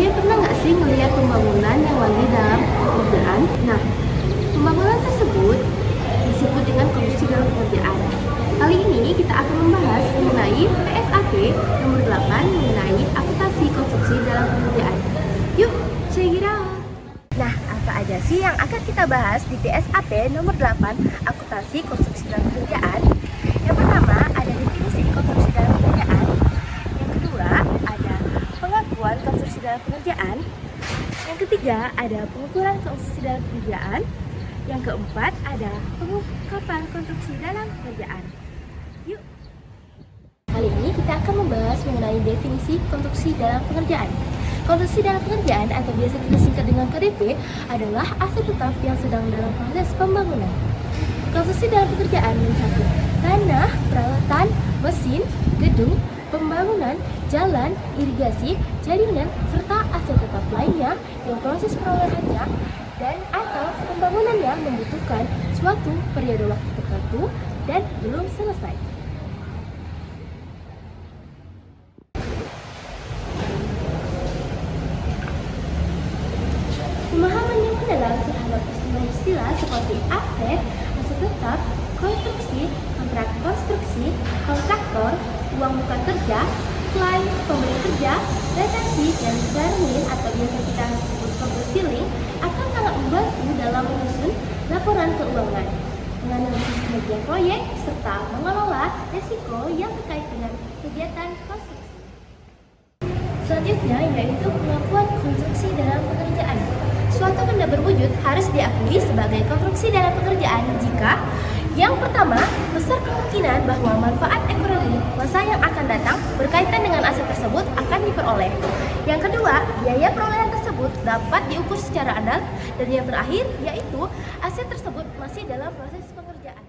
Kalian pernah nggak sih melihat pembangunan yang lagi dalam pengerjaan? Nah, pembangunan tersebut disebut dengan konstruksi dalam pengerjaan. Kali ini kita akan membahas mengenai PSAP nomor 8 mengenai akuntansi konstruksi dalam pengerjaan. Yuk, check it out! Nah, apa aja sih yang akan kita bahas di PSAP nomor 8 akuntansi konstruksi dalam pengerjaan? Yang pertama ada definisi konstruksi dalam pengerjaan. Yang kedua ada pengakuan konstruksi dalam pengerjaan. Yang ketiga ada pengukuran konstruksi dalam pengerjaan. Yang keempat ada pengungkapan konstruksi dalam pengerjaan. Yuk. Kali ini kita akan membahas mengenai definisi konstruksi dalam pengerjaan. Konstruksi dalam pengerjaan atau biasa disingkat dengan KDP adalah aset tetap yang sedang dalam proses pembangunan. Konstruksi dalam pekerjaan mencakup tanah, peralatan, mesin, gedung, pembangunan, jalan, irigasi, jaringan, serta aset tetap lainnya yang proses perolehannya dan atau pembangunannya membutuhkan suatu periode waktu tertentu dan belum selesai. Pemahaman yang mendalam terhadap istilah-istilah seperti aset tetap, konstruksi, kontrak konstruksi, kontraktor, uang muka kerja, klaim, pemberi kerja, retensisi, dan termin atau biasa kita sebut progress billing akan sangat membantu dalam menyusun laporan keuangan, menganalisis kinerja proyek, serta mengelola risiko yang terkait dengan kegiatan konstruksi. Selanjutnya yaitu pengakuan konstruksi dalam pekerjaan. Suatu benda berwujud harus diakui sebagai konstruksi dalam pekerjaan jika yang pertama, besar kemungkinan bahwa manfaat ekonomi masa yang akan datang berkaitan dengan aset tersebut akan diperoleh. Yang kedua, biaya perolehan tersebut dapat diukur secara andal. Dan yang terakhir, yaitu aset tersebut masih dalam proses pengerjaan.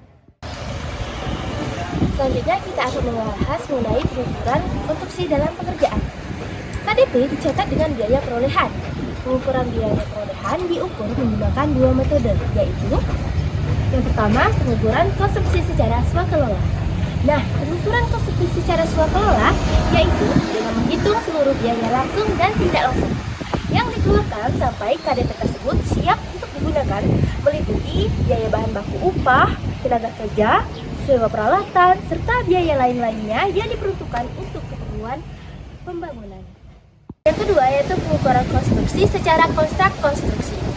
Selanjutnya kita akan membahas mengenai pengukuran konstruksi dalam pekerjaan. KDP dicatat dengan biaya perolehan. Pengukuran biaya perolehan diukur menggunakan dua metode, yaitu yang pertama, pengukuran konstruksi secara swakelola. Nah, pengukuran konstruksi secara swakelola yaitu dengan menghitung seluruh biaya langsung dan tidak langsung yang dikeluarkan sampai KDP tersebut siap untuk digunakan, meliputi biaya bahan baku upah, tenaga kerja, sewa peralatan, serta biaya lain-lainnya yang diperuntukkan untuk keperluan pembangunan. Yang kedua yaitu pengukuran konstruksi secara kontrak konstruksi.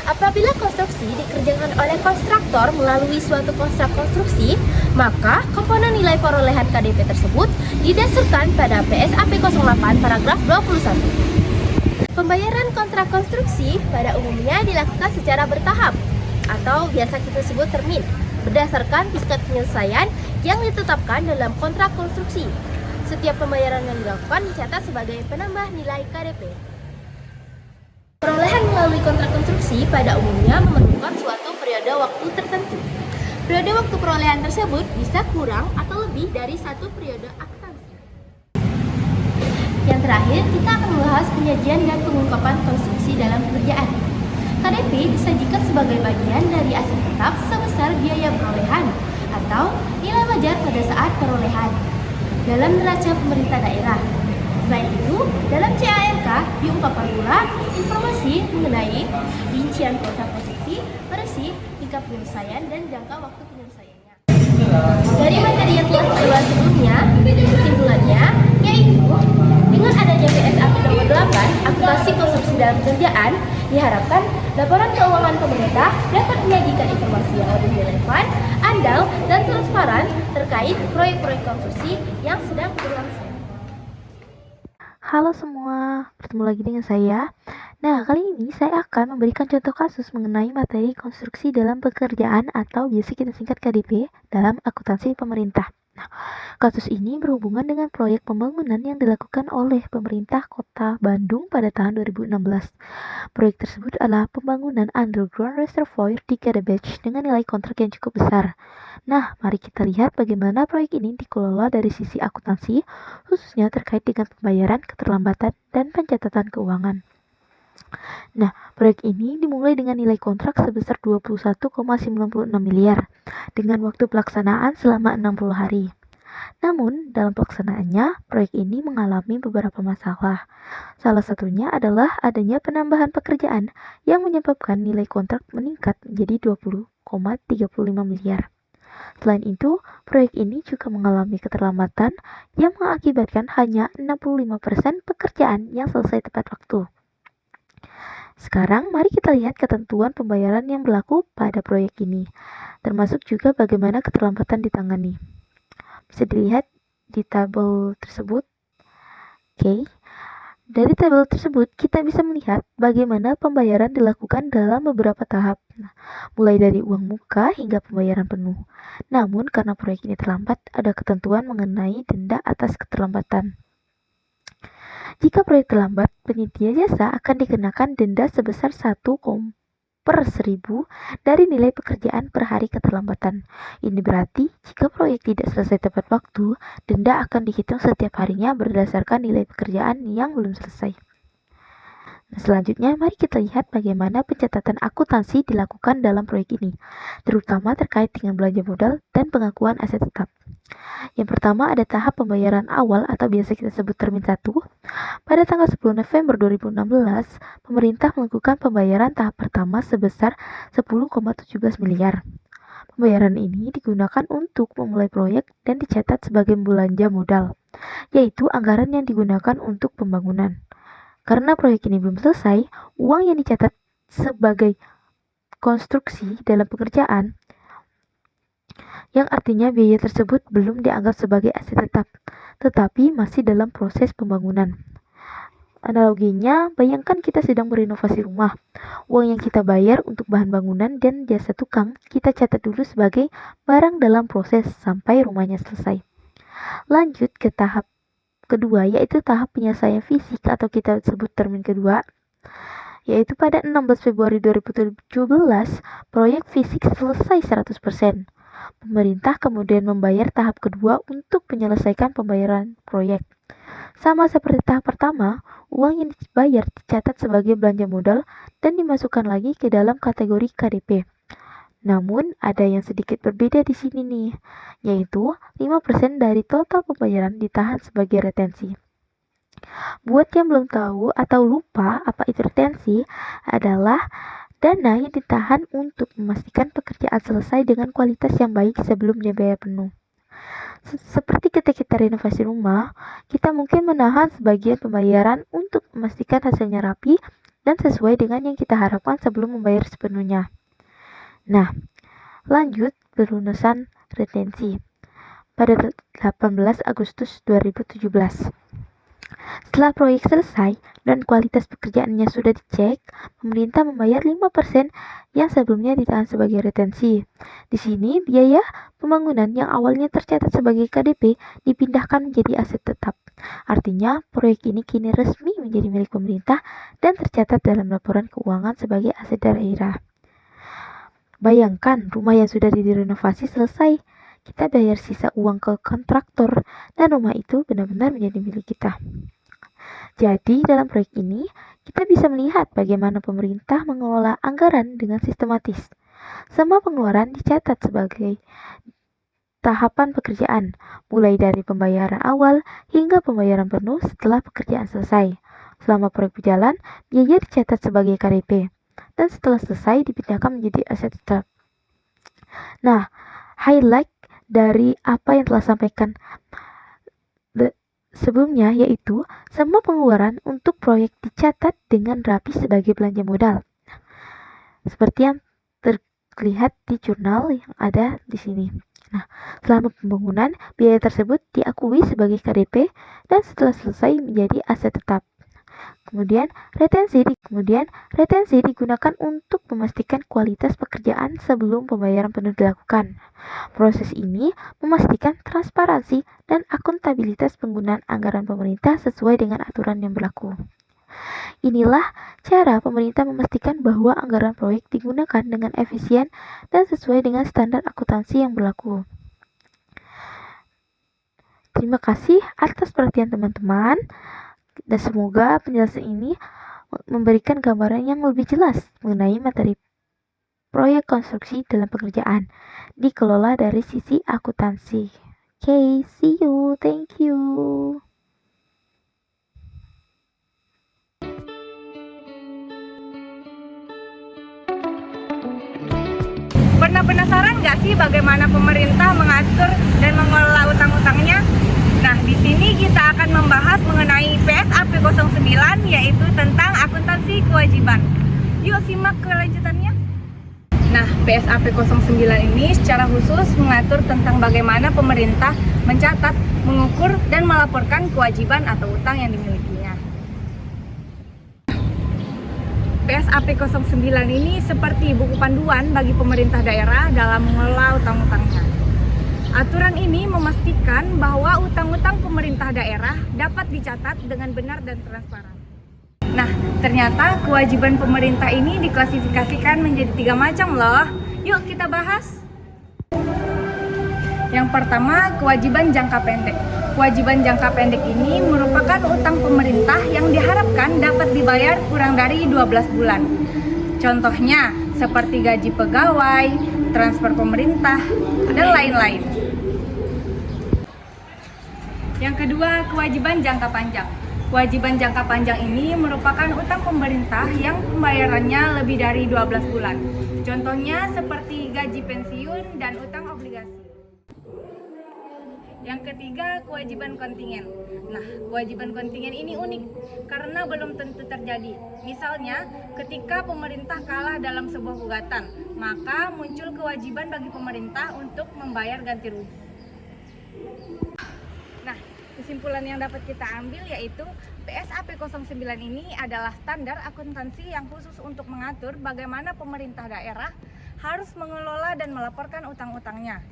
Apabila konstruksi dikerjakan oleh kontraktor melalui suatu kontrak konstruksi, maka komponen nilai perolehan KDP tersebut didasarkan pada PSAP 08 paragraf 21. Pembayaran kontrak konstruksi pada umumnya dilakukan secara bertahap atau biasa kita sebut termin, berdasarkan tingkat penyelesaian yang ditetapkan dalam kontrak konstruksi. Setiap pembayaran yang dilakukan dicatat sebagai penambah nilai KDP. Perolehan melalui kontrak konstruksi pada umumnya memerlukan suatu periode waktu tertentu. Periode waktu perolehan tersebut bisa kurang atau lebih dari satu periode akuntansi. Yang terakhir, kita akan membahas penyajian dan pengungkapan konstruksi dalam pekerjaan. KDP disajikan sebagai bagian dari aset tetap sebesar biaya perolehan atau nilai wajar pada saat perolehan dalam neraca pemerintah daerah. Selain itu, dalam CARK diungkapkan pula informasi mengenai rincian kontrak konstruksi, versi, tingkat penyelesaian, dan jangka waktu penyelesaiannya. Dari materi yang telah dibahas sebelumnya, kesimpulannya yaitu dengan adanya PSAP nomor 8, akuntansi konstruksi dalam pekerjaan, diharapkan laporan keuangan pemerintah dapat menyajikan informasi yang lebih relevan, andal, dan transparan terkait proyek-proyek konstruksi yang sedang berlangsung. Halo semua, bertemu lagi dengan saya. Nah, kali ini saya akan memberikan contoh kasus mengenai materi konstruksi dalam pekerjaan atau biasa kita singkat KDP dalam akuntansi pemerintah. Nah, kasus ini berhubungan dengan proyek pembangunan yang dilakukan oleh pemerintah Kota Bandung pada tahun 2016. Proyek tersebut adalah pembangunan underground reservoir di Kadebech dengan nilai kontrak yang cukup besar. Nah, mari kita lihat bagaimana proyek ini dikelola dari sisi akuntansi, khususnya terkait dengan pembayaran, keterlambatan, dan pencatatan keuangan. Nah, proyek ini dimulai dengan nilai kontrak sebesar 21,96 miliar dengan waktu pelaksanaan selama 60 hari. Namun, dalam pelaksanaannya, proyek ini mengalami beberapa masalah. Salah satunya adalah adanya penambahan pekerjaan yang menyebabkan nilai kontrak meningkat menjadi 20,35 miliar. Selain itu, proyek ini juga mengalami keterlambatan yang mengakibatkan hanya 65% pekerjaan yang selesai tepat waktu. Sekarang, mari kita lihat ketentuan pembayaran yang berlaku pada proyek ini, termasuk juga bagaimana keterlambatan ditangani. Bisa dilihat di tabel tersebut. Oke. Dari tabel tersebut, kita bisa melihat bagaimana pembayaran dilakukan dalam beberapa tahap, mulai dari uang muka hingga pembayaran penuh. Namun, karena proyek ini terlambat, ada ketentuan mengenai denda atas keterlambatan. Jika proyek terlambat, penyedia jasa akan dikenakan denda sebesar 1/1000 dari nilai pekerjaan per hari keterlambatan. Ini berarti jika proyek tidak selesai tepat waktu, denda akan dihitung setiap harinya berdasarkan nilai pekerjaan yang belum selesai. Nah, selanjutnya mari kita lihat bagaimana pencatatan akuntansi dilakukan dalam proyek ini, terutama terkait dengan belanja modal dan pengakuan aset tetap. Yang pertama ada tahap pembayaran awal atau biasa kita sebut termin 1. Pada tanggal 10 November 2016, pemerintah melakukan pembayaran tahap pertama sebesar 10,17 miliar. Pembayaran ini digunakan untuk memulai proyek dan dicatat sebagai belanja modal, yaitu anggaran yang digunakan untuk pembangunan. Karena proyek ini belum selesai, uang yang dicatat sebagai konstruksi dalam pekerjaan, yang artinya biaya tersebut belum dianggap sebagai aset tetap, tetapi masih dalam proses pembangunan. Analoginya, bayangkan kita sedang merenovasi rumah. Uang yang kita bayar untuk bahan bangunan dan jasa tukang, kita catat dulu sebagai barang dalam proses sampai rumahnya selesai. Lanjut ke tahap kedua, yaitu tahap penyelesaian fisik atau kita sebut termin kedua, yaitu pada 16 Februari 2017, proyek fisik selesai 100%. Pemerintah kemudian membayar tahap kedua untuk menyelesaikan pembayaran proyek. Sama seperti tahap pertama, uang yang dibayar dicatat sebagai belanja modal dan dimasukkan lagi ke dalam kategori KDP. Namun, ada yang sedikit berbeda di sini nih, yaitu 5% dari total pembayaran ditahan sebagai retensi. Buat yang belum tahu atau lupa apa itu retensi, adalah dana yang ditahan untuk memastikan pekerjaan selesai dengan kualitas yang baik sebelum dibayar penuh. Seperti ketika kita renovasi rumah, kita mungkin menahan sebagian pembayaran untuk memastikan hasilnya rapi dan sesuai dengan yang kita harapkan sebelum membayar sepenuhnya. Nah, lanjut pelunasan retensi pada 18 Agustus 2017. Setelah proyek selesai dan kualitas pekerjaannya sudah dicek, pemerintah membayar 5% yang sebelumnya ditahan sebagai retensi. Di sini, biaya pembangunan yang awalnya tercatat sebagai KDP dipindahkan menjadi aset tetap. Artinya, proyek ini kini resmi menjadi milik pemerintah dan tercatat dalam laporan keuangan sebagai aset daerah. Bayangkan, rumah yang sudah direnovasi selesai. Kita bayar sisa uang ke kontraktor dan rumah itu benar-benar menjadi milik kita. Jadi, dalam proyek ini, kita bisa melihat bagaimana pemerintah mengelola anggaran dengan sistematis. Semua pengeluaran dicatat sebagai tahapan pekerjaan, mulai dari pembayaran awal hingga pembayaran penuh setelah pekerjaan selesai. Selama proyek berjalan, biaya dicatat sebagai KDP, dan setelah selesai dipindahkan menjadi aset tetap. Nah, highlight dari apa yang telah sampaikan sebelumnya, yaitu semua pengeluaran untuk proyek dicatat dengan rapi sebagai belanja modal, seperti yang terlihat di jurnal yang ada di sini. Nah, selama pembangunan, biaya tersebut diakui sebagai KDP dan setelah selesai menjadi aset tetap. Kemudian retensi digunakan untuk memastikan kualitas pekerjaan sebelum pembayaran penuh dilakukan. Proses ini memastikan transparansi dan akuntabilitas penggunaan anggaran pemerintah sesuai dengan aturan yang berlaku. Inilah cara pemerintah memastikan bahwa anggaran proyek digunakan dengan efisien dan sesuai dengan standar akuntansi yang berlaku. Terima kasih atas perhatian teman-teman. Dan semoga penjelasan ini memberikan gambaran yang lebih jelas mengenai materi proyek konstruksi dalam pekerjaan dikelola dari sisi akuntansi. Okay, see you. Thank you. Pernah penasaran nggak sih bagaimana pemerintah mengatur dan mengelola utang-utangnya? Nah, di sini kita akan membahas mengenai PSAP 09, yaitu tentang akuntansi kewajiban. Yuk simak kelanjutannya. Nah, PSAP 09 ini secara khusus mengatur tentang bagaimana pemerintah mencatat, mengukur, dan melaporkan kewajiban atau utang yang dimilikinya. PSAP 09 ini seperti buku panduan bagi pemerintah daerah dalam mengelola utang-utangnya. Aturan ini memastikan bahwa utang-utang pemerintah daerah dapat dicatat dengan benar dan transparan. Nah, ternyata kewajiban pemerintah ini diklasifikasikan menjadi 3 macam loh. Yuk kita bahas. Yang pertama, kewajiban jangka pendek. Kewajiban jangka pendek ini merupakan utang pemerintah yang diharapkan dapat dibayar kurang dari 12 bulan. Contohnya, seperti gaji pegawai, transfer pemerintah, dan lain-lain. Yang kedua, kewajiban jangka panjang. Kewajiban jangka panjang ini merupakan utang pemerintah yang pembayarannya lebih dari 12 bulan. Contohnya seperti gaji pensiun dan utang obligasi. Yang ketiga, kewajiban kontingen. Nah, kewajiban kontingen ini unik karena belum tentu terjadi. Misalnya, ketika pemerintah kalah dalam sebuah gugatan, maka muncul kewajiban bagi pemerintah untuk membayar ganti rugi. Nah, kesimpulan yang dapat kita ambil yaitu PSAP 09 ini adalah standar akuntansi yang khusus untuk mengatur bagaimana pemerintah daerah harus mengelola dan melaporkan utang-utangnya.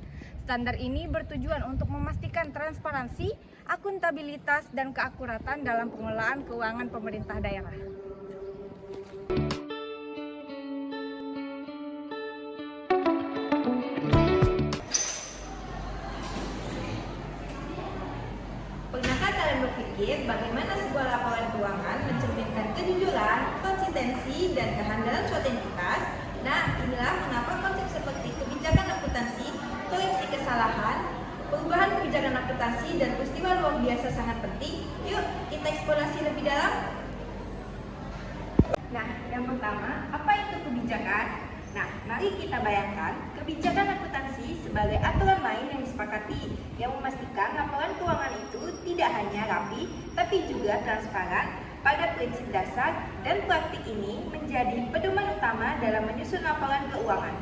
Standar ini bertujuan untuk memastikan transparansi, akuntabilitas, dan keakuratan dalam pengelolaan keuangan pemerintah daerah. Pernahkah kalian berpikir bagaimana sebuah laporan keuangan mencerminkan kejujuran, konsistensi, dan kehandalan suatu entitas? Nah, inilah mengapa konsep seperti kebijakan akuntansi, koreksi kesalahan, perubahan kebijakan akuntansi, dan peristiwa luar biasa sangat penting. Yuk, kita eksplorasi lebih dalam. Nah, yang pertama, apa itu kebijakan? Nah, mari kita bayangkan kebijakan akuntansi sebagai aturan main yang disepakati yang memastikan laporan keuangan itu tidak hanya rapi, tapi juga transparan pada prinsip dasar, dan praktik ini menjadi pedoman utama dalam menyusun laporan keuangan.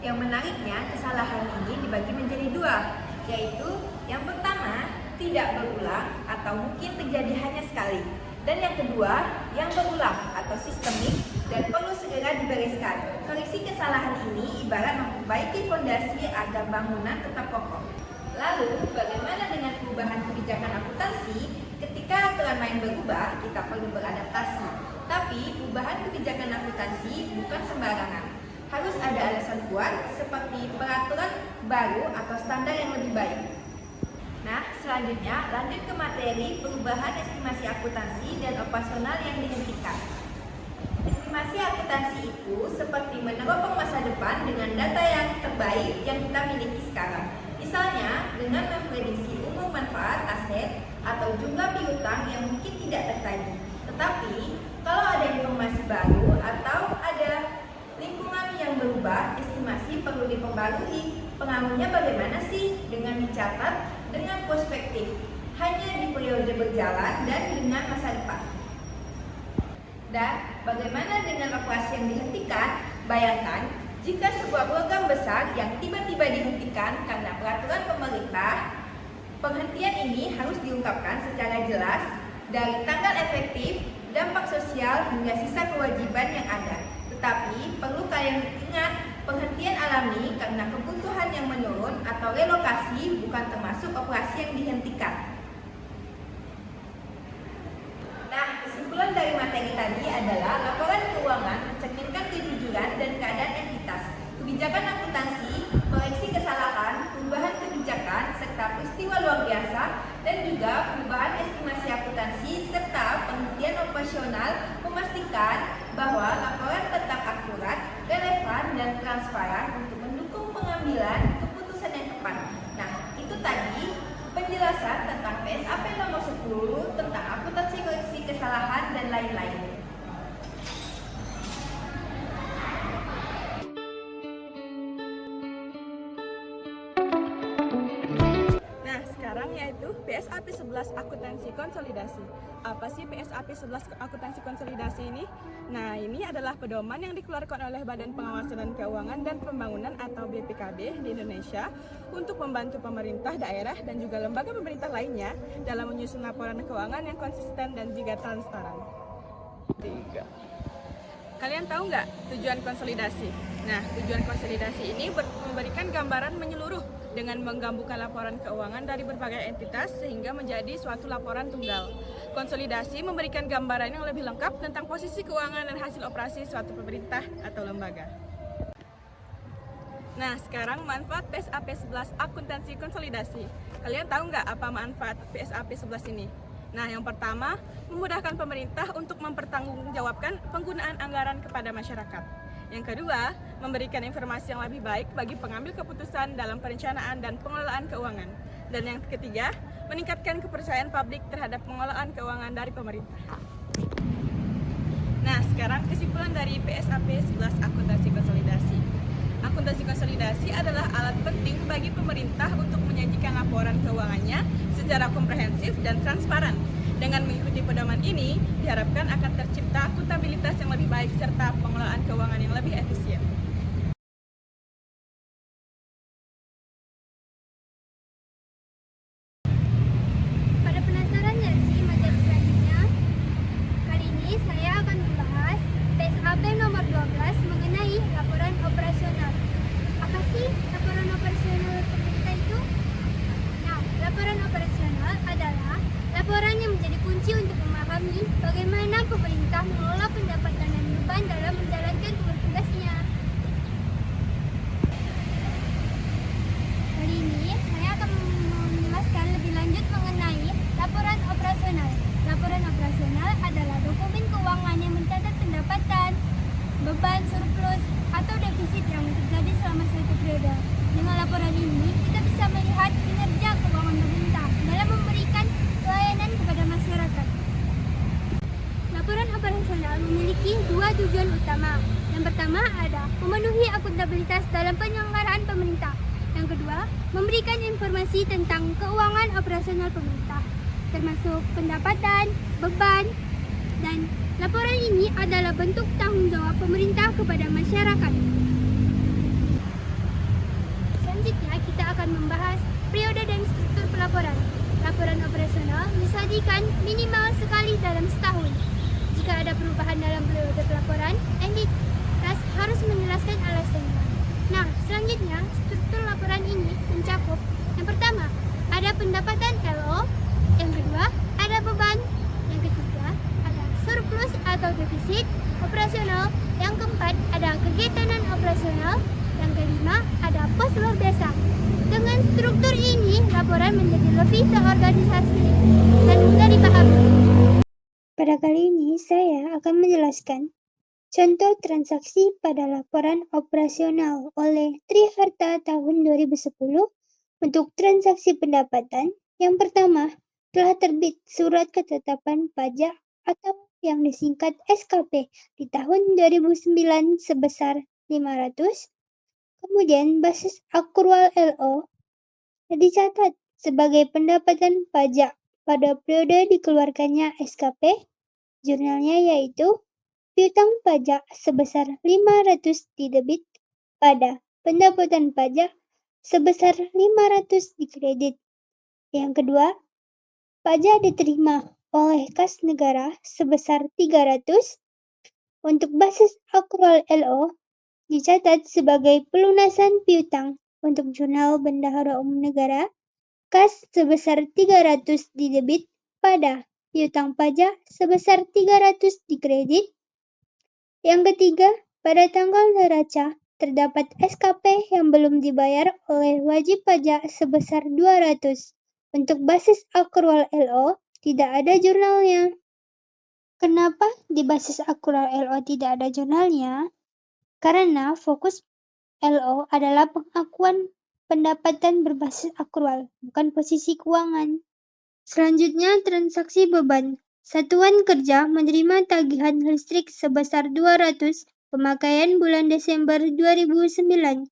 Yang menariknya, kesalahan ini dibagi menjadi 2, yaitu yang pertama, tidak berulang atau mungkin terjadi hanya sekali. Dan yang kedua, yang berulang atau sistemik dan perlu segera dibereskan. Koreksi kesalahan ini ibarat memperbaiki fondasi agar bangunan tetap kokoh. Lalu, bagaimana dengan perubahan kebijakan akuntansi? Ketika aturan main berubah, kita perlu beradaptasi. Tapi, perubahan kebijakan akuntansi bukan sembarangan. Harus ada alasan kuat seperti peraturan baru atau standar yang lebih baik. Nah, selanjutnya lanjut ke materi perubahan estimasi akuntansi dan operasional yang dihentikan. Estimasi akuntansi itu seperti meneropong masa depan dengan data yang terbaik yang kita miliki sekarang. Misalnya, dengan memprediksi umur manfaat aset atau jumlah piutang yang mungkin tidak tertagih. Tetapi, kalau ada informasi baru atau ada lingkungan yang berubah, estimasi perlu diperbarui. Pengaruhnya bagaimana sih? Dengan dicatat dengan perspektif hanya di periode berjalan dan dengan masa depan. Dan bagaimana dengan operasi yang dihentikan? Bayangkan jika sebuah program besar yang tiba-tiba dihentikan karena peraturan pemerintah, penghentian ini harus diungkapkan secara jelas dari tanggal efektif, dampak sosial hingga sisa kewajiban yang ada. Tetapi perlu kalian ingat, penghentian alami karena kebutuhan yang menurun atau relokasi bukan termasuk operasi yang dihentikan. Nah, kesimpulan dari materi tadi adalah laporan keuangan mencerminkan kejujuran dan keadaan entitas, kebijakan akuntansi, koreksi kesalahan, perubahan kebijakan, serta peristiwa luar biasa, dan juga perubahan estimasi akuntansi serta penghentian operasional memastikan bahwa laporan tetap akurat, relevan, dan transparan untuk mendukung pengambilan keputusan yang tepat. Nah, itu tadi penjelasan tentang PSAP nomor 10 tentang akuntansi koreksi kesalahan dan lain-lain. Nah, sekarang yaitu PSAP 11 Akuntansi Konsolidasi. Apa sih PSAP 11 Akuntansi Konsolidasi ini? Nah, ini adalah pedoman yang dikeluarkan oleh Badan Pengawasan Keuangan dan Pembangunan atau BPKB di Indonesia untuk membantu pemerintah daerah dan juga lembaga pemerintah lainnya dalam menyusun laporan keuangan yang konsisten dan juga transparan. Kalian tahu nggak tujuan konsolidasi? Nah, tujuan konsolidasi ini memberikan gambaran menyeluruh dengan menggabungkan laporan keuangan dari berbagai entitas sehingga menjadi suatu laporan tunggal. Konsolidasi memberikan gambaran yang lebih lengkap tentang posisi keuangan dan hasil operasi suatu pemerintah atau lembaga. Nah, sekarang manfaat PSAP 11 Akuntansi Konsolidasi. Kalian tahu nggak apa manfaat PSAP 11 ini? Nah, yang pertama, memudahkan pemerintah untuk mempertanggungjawabkan penggunaan anggaran kepada masyarakat. Yang kedua, memberikan informasi yang lebih baik bagi pengambil keputusan dalam perencanaan dan pengelolaan keuangan. Dan yang ketiga, meningkatkan kepercayaan publik terhadap pengelolaan keuangan dari pemerintah. Nah, sekarang kesimpulan dari PSAP 11 Akuntansi Konsolidasi. Akuntansi konsolidasi adalah alat penting bagi pemerintah untuk menyajikan laporan keuangannya secara komprehensif dan transparan. Dengan mengikuti pedoman ini, diharapkan akan tercipta akuntabilitas yang lebih baik serta pengelolaan keuangan yang lebih efisien. Pada penasaran nggak sih materi selanjutnya? Kali ini saya akan membahas PSAP nomor 12 mengenai laporan operasional. Apa sih laporan operasional pemerintah itu? Nah, laporan operasional adalah laporan yang menjadi kunci untuk memahami bagaimana pemerintah mengelola pendapatan dan beban dalam menjalankan tugas-tugasnya. Kali ini saya akan menjelaskan lebih lanjut mengenai laporan operasional. Laporan operasional adalah dokumen keuangan yang mencatat pendapatan, beban, surplus, atau defisit yang terjadi selama suatu periode. Dengan laporan ini, kita bisa melihat kinerja keuangan pemerintah dalam memberikan pelayanan kepada masyarakat. Laporan operasional memiliki dua tujuan utama. Yang pertama ada memenuhi akuntabilitas dalam penyelenggaraan pemerintah. Yang kedua, memberikan informasi tentang keuangan operasional pemerintah, termasuk pendapatan, beban, dan laporan ini adalah bentuk tanggung jawab pemerintah kepada masyarakat. Selanjutnya, kita akan membahas periode dan struktur pelaporan. Laporan operasional disajikan minimal sekali dalam setahun. Jika ada perubahan dalam periode pelaporan, entitas harus menjelaskan alasannya. Nah, selanjutnya, struktur laporan ini mencakup yang pertama, ada pendapatan LO, yang kedua, ada beban, yang ketiga, ada surplus atau defisit operasional, yang keempat, ada kegiatan operasional, yang kelima, ada pos luar biasa. Dengan struktur ini, laporan menjadi lebih terorganisasi dan mudah dipahami. Pada kali ini, saya akan menjelaskan contoh transaksi pada laporan operasional oleh Triharta tahun 2010 untuk transaksi pendapatan. Yang pertama, telah terbit surat ketetapan pajak atau yang disingkat SKP di tahun 2009 sebesar 500. Kemudian basis akrual LO dicatat sebagai pendapatan pajak pada periode dikeluarkannya SKP. Jurnalnya yaitu piutang pajak sebesar 500 didebit pada pendapatan pajak sebesar 500 dikredit. Yang kedua, pajak diterima oleh kas negara sebesar 300. Untuk basis akrual LO dicatat sebagai pelunasan piutang untuk jurnal bendahara umum negara. Kas sebesar 300 didebit pada piutang pajak sebesar 300 dikredit. Yang ketiga, pada tanggal neraca terdapat SKP yang belum dibayar oleh wajib pajak sebesar 200. Untuk basis akrual LO tidak ada jurnalnya. Kenapa di basis akrual LO tidak ada jurnalnya? Karena fokus LO adalah pengakuan pendapatan berbasis akrual, bukan posisi keuangan. Selanjutnya, transaksi beban. Satuan kerja menerima tagihan listrik sebesar 200 pemakaian bulan Desember 2009.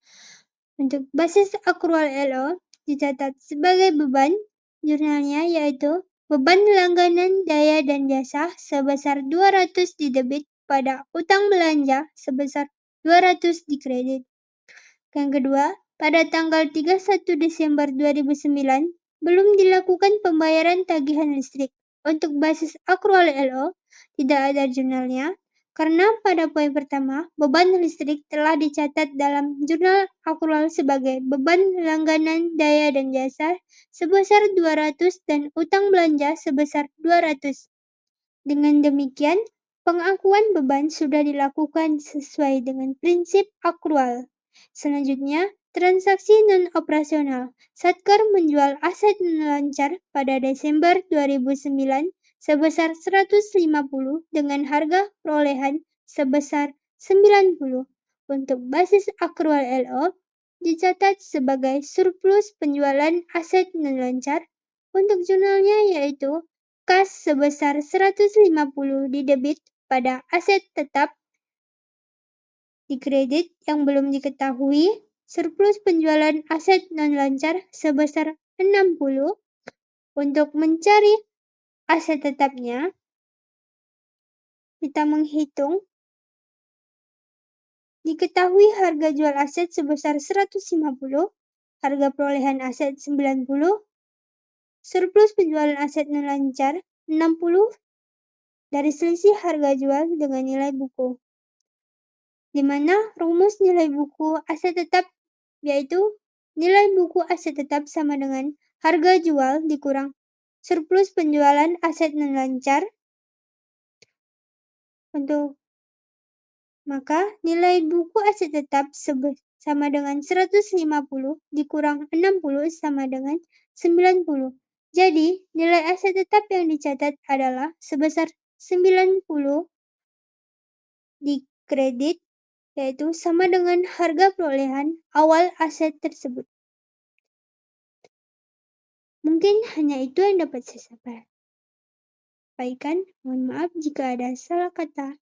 Untuk basis akrual LO dicatat sebagai beban jurnalnya yaitu beban langganan daya dan jasa sebesar 200 didebit pada utang belanja sebesar 200 dikredit. Yang kedua, pada tanggal 31 Desember 2009 belum dilakukan pembayaran tagihan listrik. Untuk basis akrual LO tidak ada jurnalnya karena pada poin pertama beban listrik telah dicatat dalam jurnal akrual sebagai beban langganan daya dan jasa sebesar 200 dan utang belanja sebesar 200. Dengan demikian, pengakuan beban sudah dilakukan sesuai dengan prinsip akrual. Selanjutnya, transaksi non-operasional. Satkar menjual aset non-lancar pada Desember 2009 sebesar 150 dengan harga perolehan sebesar 90. Untuk basis akrual LO dicatat sebagai surplus penjualan aset non-lancar. Untuk jurnalnya yaitu kas sebesar 150 didebit pada aset tetap dikredit yang belum diketahui, surplus penjualan aset non-lancar sebesar 60. Untuk mencari aset tetapnya, kita menghitung diketahui harga jual aset sebesar 150, harga perolehan aset 90, surplus penjualan aset non-lancar 60 dari selisih harga jual dengan nilai buku. Di mana rumus nilai buku aset tetap yaitu nilai buku aset tetap sama dengan harga jual dikurang surplus penjualan aset non-lancar. Untuk maka nilai buku aset tetap sama dengan 150 dikurang 60 sama dengan 90. Jadi, nilai aset tetap yang dicatat adalah sebesar 90 dikredit yaitu sama dengan harga perolehan awal aset tersebut. Mungkin hanya itu yang dapat saya sampaikan. Mohon maaf jika ada salah kata.